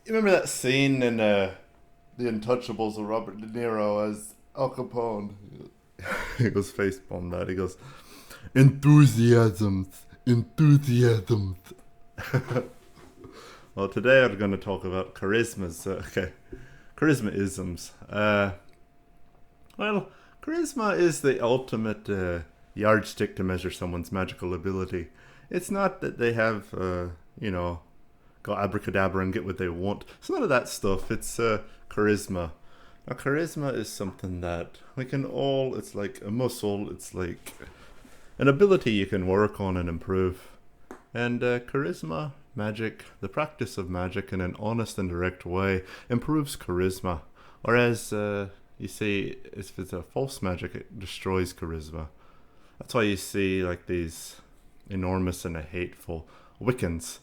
You remember that scene in The Untouchables with Robert De Niro as Al Capone? He goes face palm that. He goes, enthusiasms, enthusiasms. Well, today I'm going to talk about charismas. Okay, charisma isms. Well, charisma is the ultimate yardstick to measure someone's magical ability. It's not that they have, go abracadabra and get what they want. It's none of that stuff. It's charisma. Now, charisma is something that we can all, it's like a muscle, it's like an ability you can work on and improve. And charisma, magic, the practice of magic in an honest and direct way improves charisma. Whereas, you see, if it's a false magic, it destroys charisma. That's why you see like these enormous and hateful Wiccans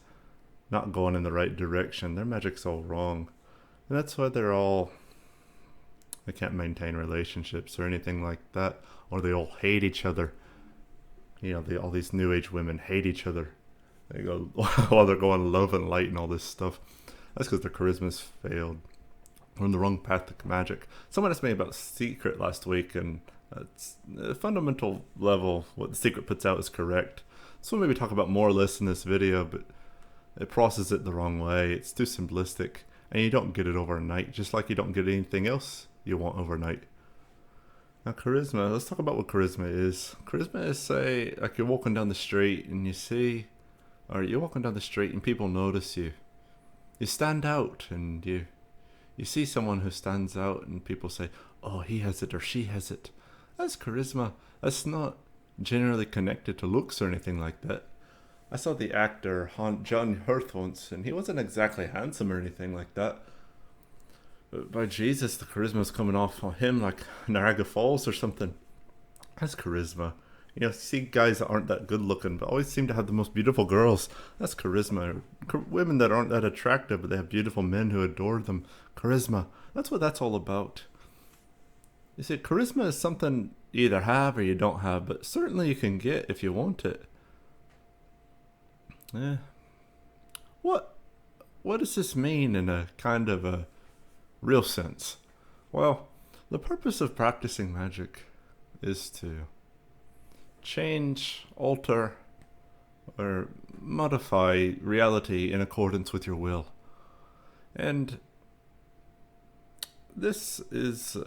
not going in the right direction. Their magic's all wrong. And that's why they can't maintain relationships or anything like that. Or they all hate each other. All these new age women hate each other. They go, while they're going love and light and all this stuff. That's because their charisma's failed. We're on the wrong path to magic. Someone asked me about Secret last week, and it's a fundamental level. What the Secret puts out is correct. So we'll maybe talk about more or less in this video, but it processes it the wrong way. It's too simplistic, and you don't get it overnight, just like you don't get anything else you want overnight. Now, charisma. Let's talk about what charisma is. Charisma is, say, like you're walking down the street and you're walking down the street and people notice you. You stand out, and you see someone who stands out, and people say, "Oh, he has it or she has it." That's charisma. That's not generally connected to looks or anything like that. I saw the actor John Hurt once, and he wasn't exactly handsome or anything like that. But by Jesus, the charisma's coming off on him like Niagara Falls or something. That's charisma. See guys that aren't that good looking, but always seem to have the most beautiful girls. That's charisma. Women that aren't that attractive, but they have beautiful men who adore them. Charisma. That's what that's all about. You see, charisma is something you either have or you don't have, but certainly you can get if you want it. Yeah. What what does this mean in a kind of a real sense? Well, the purpose of practicing magic is to change, alter, or modify reality in accordance with your will. And this is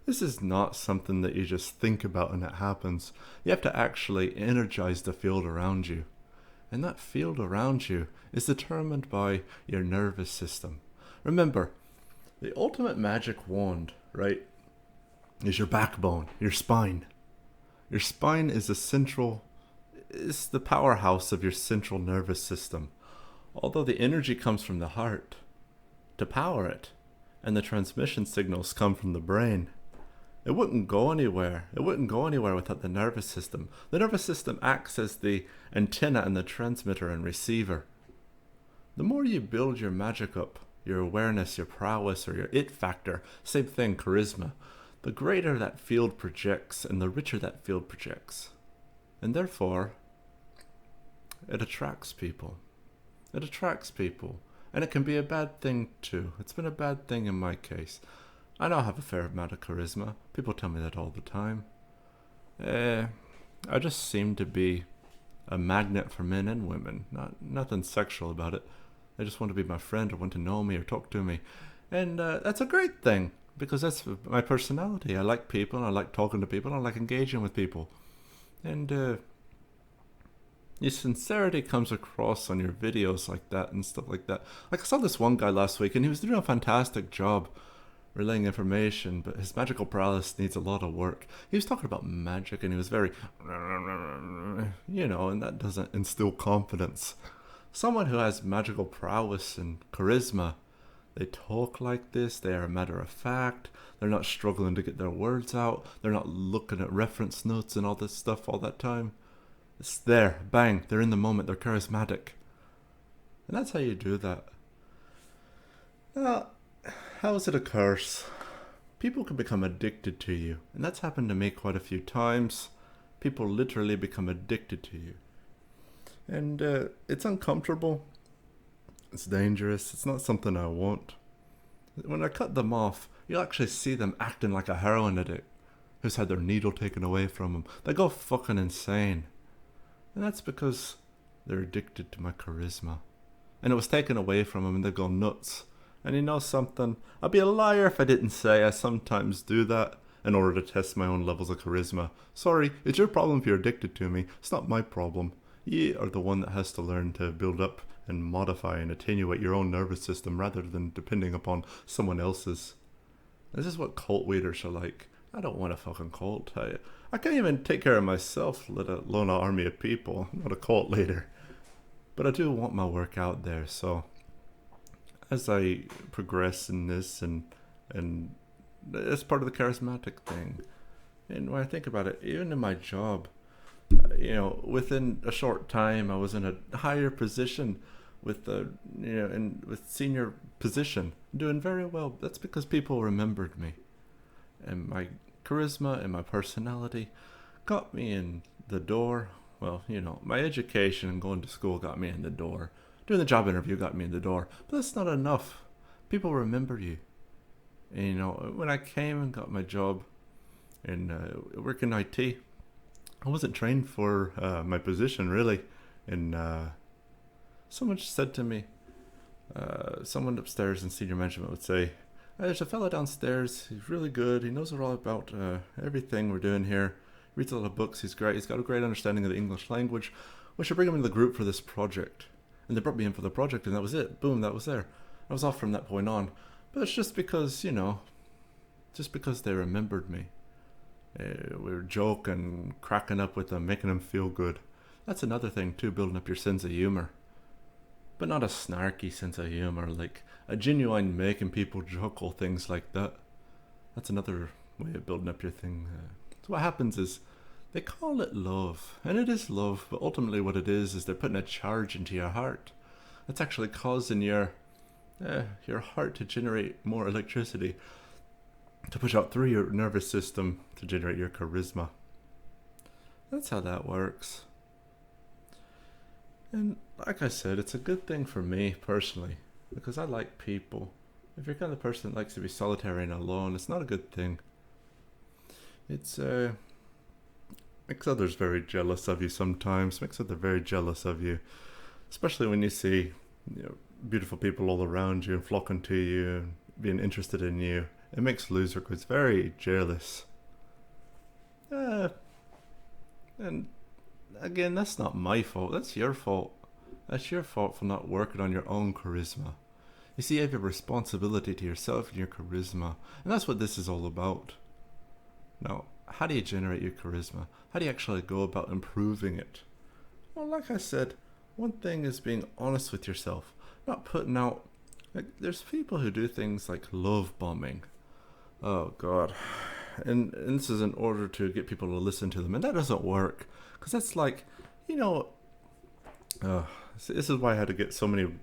this is not something that you just think about and it happens. You have to actually energize the field around you. And that field around you is determined by your nervous system. Remember, the ultimate magic wand, right, is your backbone, your spine. Your spine is the powerhouse of your central nervous system. Although the energy comes from the heart to power it, and the transmission signals come from the brain, it wouldn't go anywhere. It wouldn't go anywhere without the nervous system. The nervous system acts as the antenna and the transmitter and receiver. The more you build your magic up, your awareness, your prowess, or your it factor, same thing, charisma, the greater that field projects and the richer that field projects. And therefore, it attracts people. It attracts people. And it can be a bad thing too. It's been a bad thing in my case. I know I have a fair amount of charisma. People tell me that all the time. I just seem to be a magnet for men and women. Nothing sexual about it. They just want to be my friend or want to know me or talk to me. And that's a great thing, because that's my personality. I like people, and I like talking to people, and I like engaging with people. And your sincerity comes across on your videos like that and stuff like that. Like I saw this one guy last week, and he was doing a fantastic job relaying information, but his magical prowess needs a lot of work. He was talking about magic, and he was very, and that doesn't instill confidence. Someone who has magical prowess and charisma, they talk like this, they are a matter of fact, they're not struggling to get their words out, they're not looking at reference notes and all this stuff all that time. It's there, bang, they're in the moment, they're charismatic. And that's how you do that. Now, how is it a curse? People can become addicted to you, and that's happened to me quite a few times. People literally become addicted to you. And it's uncomfortable. It's dangerous. It's not something I want. When I cut them off, you'll actually see them acting like a heroin addict who's had their needle taken away from them. They go fucking insane. And that's because they're addicted to my charisma. And it was taken away from them and they go nuts. And you know something? I'd be a liar if I didn't say I sometimes do that in order to test my own levels of charisma. Sorry, it's your problem if you're addicted to me. It's not my problem. You are the one that has to learn to build up and modify and attenuate your own nervous system rather than depending upon someone else's. This is what cult leaders are like. I don't want a fucking cult. I can't even take care of myself, let alone an army of people. I'm not a cult leader. But I do want my work out there, so as I progress in this and it's part of the charismatic thing. And when I think about it, even in my job, within a short time I was in a higher position with with senior position, doing very well. That's because people remembered me. And my charisma and my personality got me in the door. Well, my education and going to school got me in the door. Doing the job interview got me in the door. But that's not enough. People remember you. And, when I came and got my job in working IT, I wasn't trained for my position, really. And someone said to me, someone upstairs in senior management would say, there's a fella downstairs, he's really good, he knows all about everything we're doing here, he reads a lot of books, he's great, he's got a great understanding of the English language, we should bring him into the group for this project. And they brought me in for the project and that was it, boom, that was there. I was off from that point on. But it's just because, just because they remembered me. We were joking, cracking up with them, making them feel good. That's another thing too, building up your sense of humor. But not a snarky sense of humor, like a genuine making people chuckle, things like that. That's another way of building up your thing. So what happens is, they call it love, and it is love, but ultimately what it is they're putting a charge into your heart. It's actually causing your heart to generate more electricity, to push out through your nervous system to generate your charisma. That's how that works. And like I said, it's a good thing for me personally, because I like people. If you're kind of the person that likes to be solitary and alone, it's not a good thing. It's makes others very jealous of you sometimes, makes others very jealous of you, especially when you see beautiful people all around you and flocking to you and being interested in you. It makes loser goods very jealous. And again, that's not my fault. That's your fault. That's your fault for not working on your own charisma. You see, you have a responsibility to yourself and your charisma. And that's what this is all about. Now, how do you generate your charisma? How do you actually go about improving it? Well, like I said, one thing is being honest with yourself. Not putting out... there's people who do things like love bombing. Oh, God. And this is in order to get people to listen to them. And that doesn't work. Because that's like, this is why I had to get so many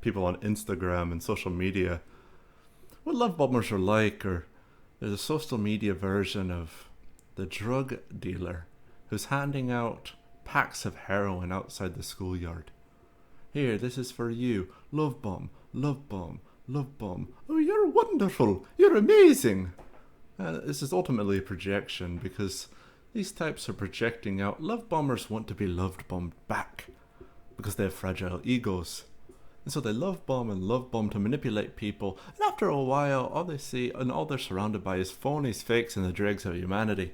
people on Instagram and social media. What love bombers are like, or there's a social media version of the drug dealer who's handing out packs of heroin outside the schoolyard. Here, this is for you. Love bomb, love bomb, love bomb. Oh, you're wonderful. You're amazing. This is ultimately a projection, because these types are projecting out. Love bombers want to be loved bombed back because they have fragile egos. And so they love bomb to manipulate people. And after a while, all they see and all they're surrounded by is phonies, fakes, and the dregs of humanity.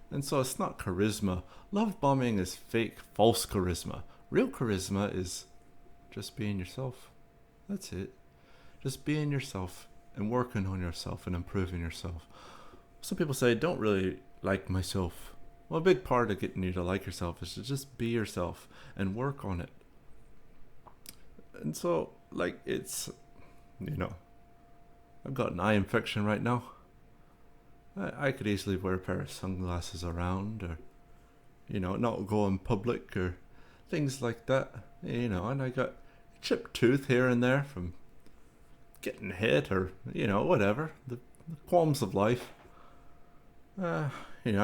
And so it's not charisma. Love bombing is fake, false charisma. Real charisma is just being yourself. That's it. Just being yourself and working on yourself and improving yourself. Some people say, don't really like myself. Well, a big part of getting you to like yourself is to just be yourself and work on it. And so, it's, I've got an eye infection right now. I could easily wear a pair of sunglasses around, or, not go in public, or things like that, and I got a chipped tooth here and there from getting hit, or, whatever, the qualms of life. And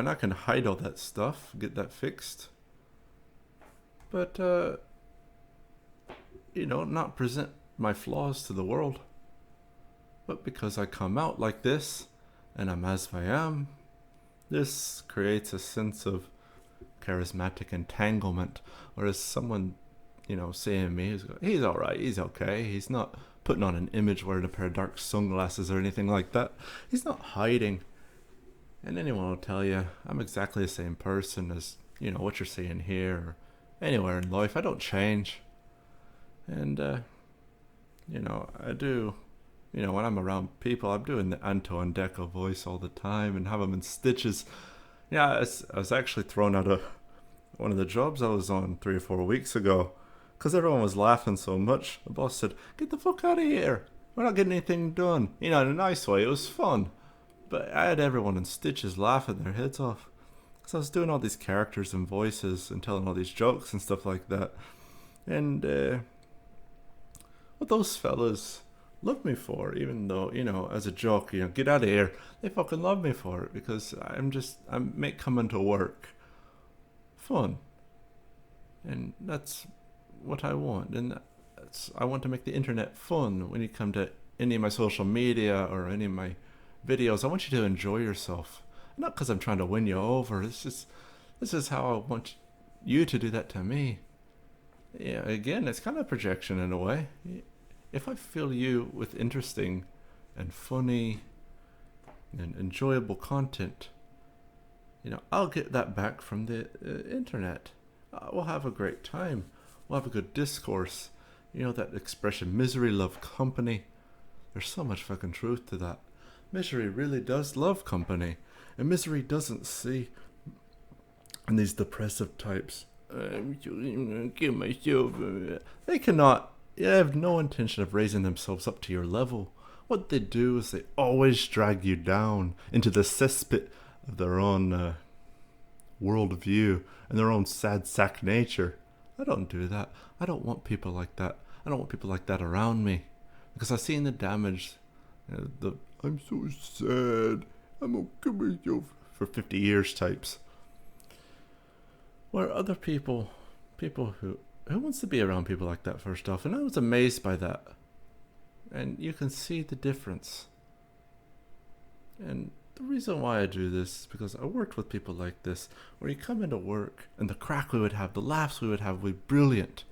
I can hide all that stuff, get that fixed. But, not present my flaws to the world. But because I come out like this, and I'm as I am, this creates a sense of charismatic entanglement. Whereas someone, seeing me, he's alright, he's okay, he's not putting on an image wearing a pair of dark sunglasses or anything like that. He's not hiding. And anyone will tell you, I'm exactly the same person as, what you're seeing here or anywhere in life. I don't change. And, I do, when I'm around people, I'm doing the Anton Deco voice all the time and have them in stitches. Yeah, I was actually thrown out of one of the jobs I was on 3 or 4 weeks ago because everyone was laughing so much. The boss said, "Get the fuck out of here. We're not getting anything done." In a nice way. It was fun. But I had everyone in stitches laughing their heads off. Because I was doing all these characters and voices and telling all these jokes and stuff like that. And what those fellas loved me for, even though, as a joke, get out of here. They fucking love me for it because I make coming to work fun. And that's what I want. And I want to make the internet fun when you come to any of my social media or any of my videos. I want you to enjoy yourself. Not because I'm trying to win you over. This is how I want you to do that to me. Yeah, again, it's kind of projection in a way. If I fill you with interesting and funny and enjoyable content, I'll get that back from the internet. We'll have a great time. We'll have a good discourse. That expression, misery love company. There's so much fucking truth to that. Misery really does love company. And misery doesn't see in these depressive types. Give myself. They have no intention of raising themselves up to your level. What they do is they always drag you down into the cesspit of their own worldview and their own sad sack nature. I don't do that. I don't want people like that. I don't want people like that around me. Because I've seen the damage. I'm so sad. I'm okay with you for 50 years types. Where other people who wants to be around people like that first off? And I was amazed by that. And you can see the difference. And the reason why I do this is because I worked with people like this, where you come into work and the crack we would have, the laughs we would have would be brilliant.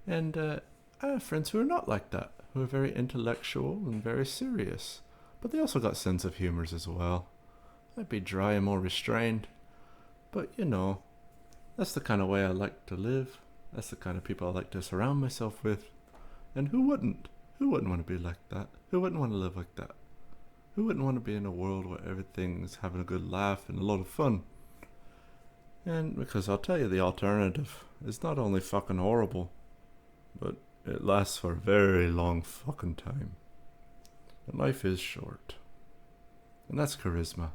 And I have friends who are not like that, who are very intellectual and very serious. But they also got sense of humors as well. I'd be dry and more restrained. But that's the kind of way I like to live. That's the kind of people I like to surround myself with. And who wouldn't? Who wouldn't want to be like that? Who wouldn't want to live like that? Who wouldn't want to be in a world where everything's having a good laugh and a lot of fun? And because I'll tell you, the alternative is not only fucking horrible, but it lasts for a very long fucking time. And life is short. And that's charisma.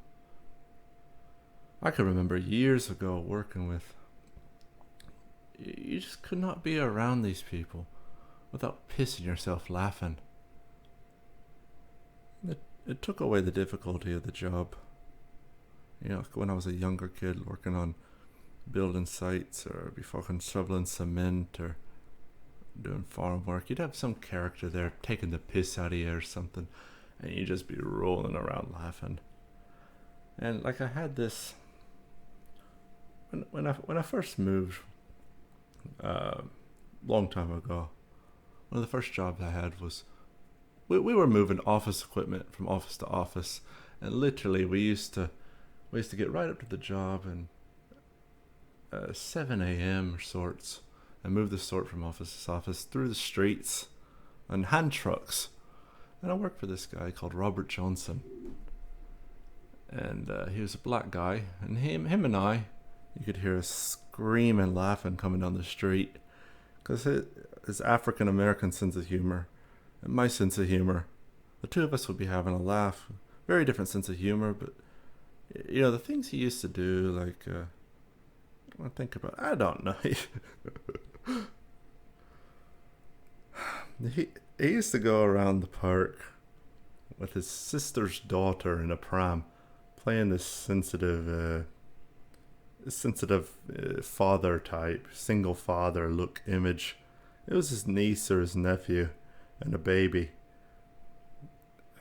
I can remember years ago working with... You just could not be around these people without pissing yourself laughing. It took away the difficulty of the job. When I was a younger kid working on building sites or be fucking shoveling cement or doing farm work, you'd have some character there taking the piss out of you or something, and you'd just be rolling around laughing. And like I had this when I first moved long time ago. One of the first jobs I had was we were moving office equipment from office to office, and literally we used to get right up to the job and 7 a.m. or sorts, and move the sort from office to office through the streets on hand trucks. And I worked for this guy called Robert Johnson, and he was a black guy, and him and I, you could hear us screaming, laughing coming down the street, because his African American sense of humor and my sense of humor, the two of us would be having a laugh. Very different sense of humor, but the things he used to do, like I think about, I don't know. He used to go around the park with his sister's daughter in a pram, playing this sensitive father type, single father look image, It was his niece or his nephew and a baby.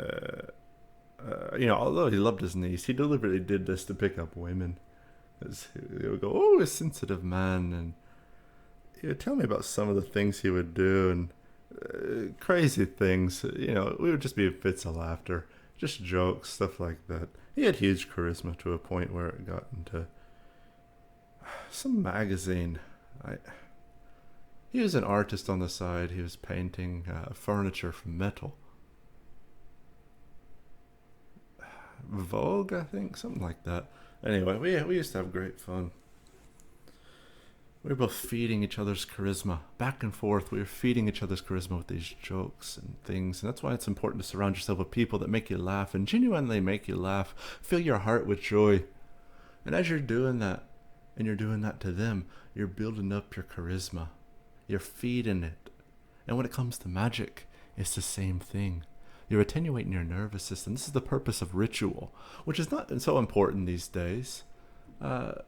Although he loved his niece, he deliberately did this to pick up women. He would go, "Oh, a sensitive man," and he would tell me about some of the things he would do and crazy things. We would just be in fits of laughter, just jokes, stuff like that. He had huge charisma to a point where it got into some magazine. He was an artist on the side. He was painting furniture from metal. Vogue, I think, something like that. Anyway, we used to have great fun. We were both feeding each other's charisma. Back and forth, we were feeding each other's charisma with these jokes and things. And that's why it's important to surround yourself with people that make you laugh and genuinely make you laugh. Fill your heart with joy. And as you're doing that, and you're doing that to them, you're building up your charisma. You're feeding it. And when it comes to magic, it's the same thing. You're attenuating your nervous system. This is the purpose of ritual, which is not so important these days. Like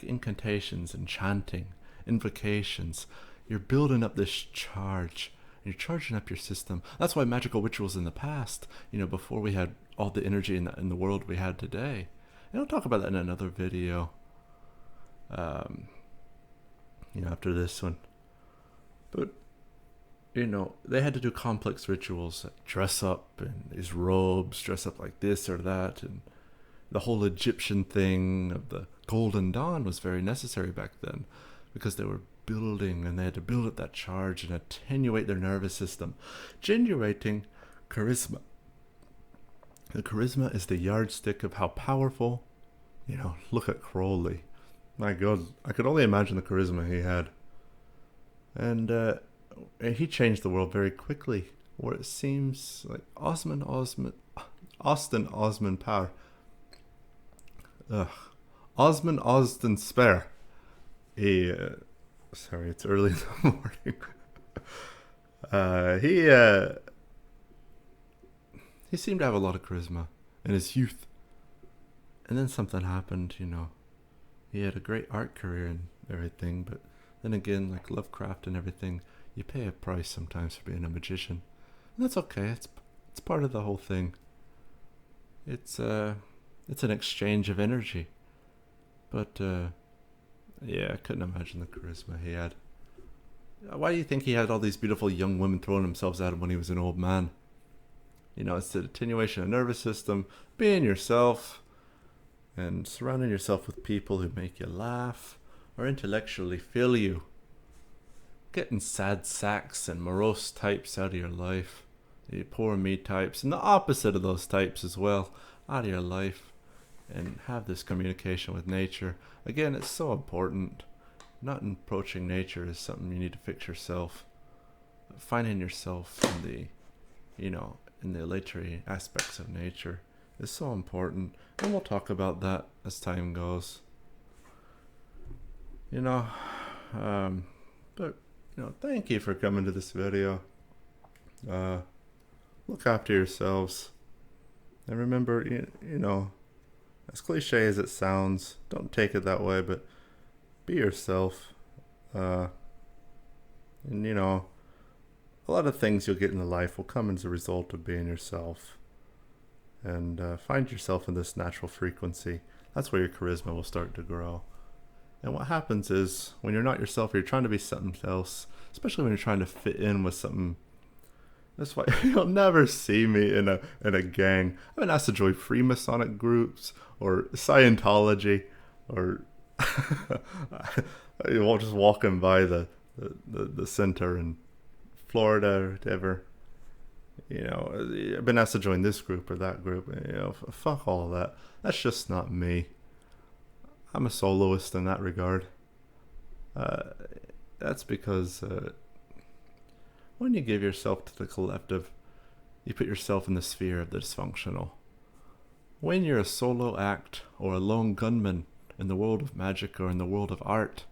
incantations and chanting, invocations. You're building up this charge. And you're charging up your system. That's why magical rituals in the past, before we had all the energy in the world we had today. And I'll talk about that in another video. After this one. But they had to do complex rituals, like dress up in these robes, dress up like this or that, and the whole Egyptian thing of the Golden Dawn was very necessary back then because they were building and they had to build up that charge and attenuate their nervous system, generating charisma. The charisma is the yardstick of how powerful, look at Crowley. My God, I could only imagine the charisma he had. And he changed the world very quickly, where it seems like Austin Osman Power. Osman Osden Spare. Sorry, it's early in the morning. He seemed to have a lot of charisma in his youth. And then something happened, He had a great art career and everything, but then again, like Lovecraft and everything, you pay a price sometimes for being a magician. And that's okay. It's part of the whole thing. It's an exchange of energy. But I couldn't imagine the charisma he had. Why do you think he had all these beautiful young women throwing themselves at him when he was an old man? It's the attenuation of the nervous system, being yourself, and surrounding yourself with people who make you laugh or intellectually fill you. Getting sad sacks and morose types out of your life. The poor me types, and the opposite of those types as well, out of your life. And have this communication with nature. Again, it's so important. Not approaching nature is something you need to fix yourself. Finding yourself in the elatory aspects of nature is so important. And we'll talk about that as time goes. Thank you for coming to this video. Look after yourselves. And remember, as cliche as it sounds, don't take it that way, but be yourself. A lot of things you'll get in life will come as a result of being yourself. And find yourself in this natural frequency. That's where your charisma will start to grow. And what happens is, when you're not yourself, you're trying to be something else, especially when you're trying to fit in with something. That's why you'll never see me in a gang. I've been asked to join Freemasonic groups or Scientology, or just walking by the center in Florida or whatever. I've been asked to join this group or that group. Fuck all of that. That's just not me. I'm a soloist in that regard. That's because when you give yourself to the collective, you put yourself in the sphere of the dysfunctional. When you're a solo act or a lone gunman in the world of magic or in the world of art,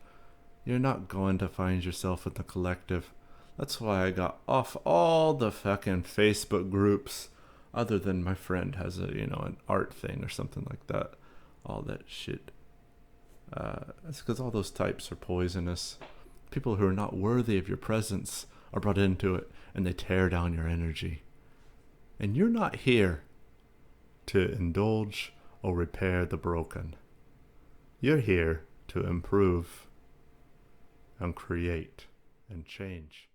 you're not going to find yourself in the collective. That's why I got off all the fucking Facebook groups, other than my friend has an art thing or something like that. All that shit. That's because all those types are poisonous. People who are not worthy of your presence are brought into it, and they tear down your energy. And you're not here to indulge or repair the broken. You're here to improve and create and change.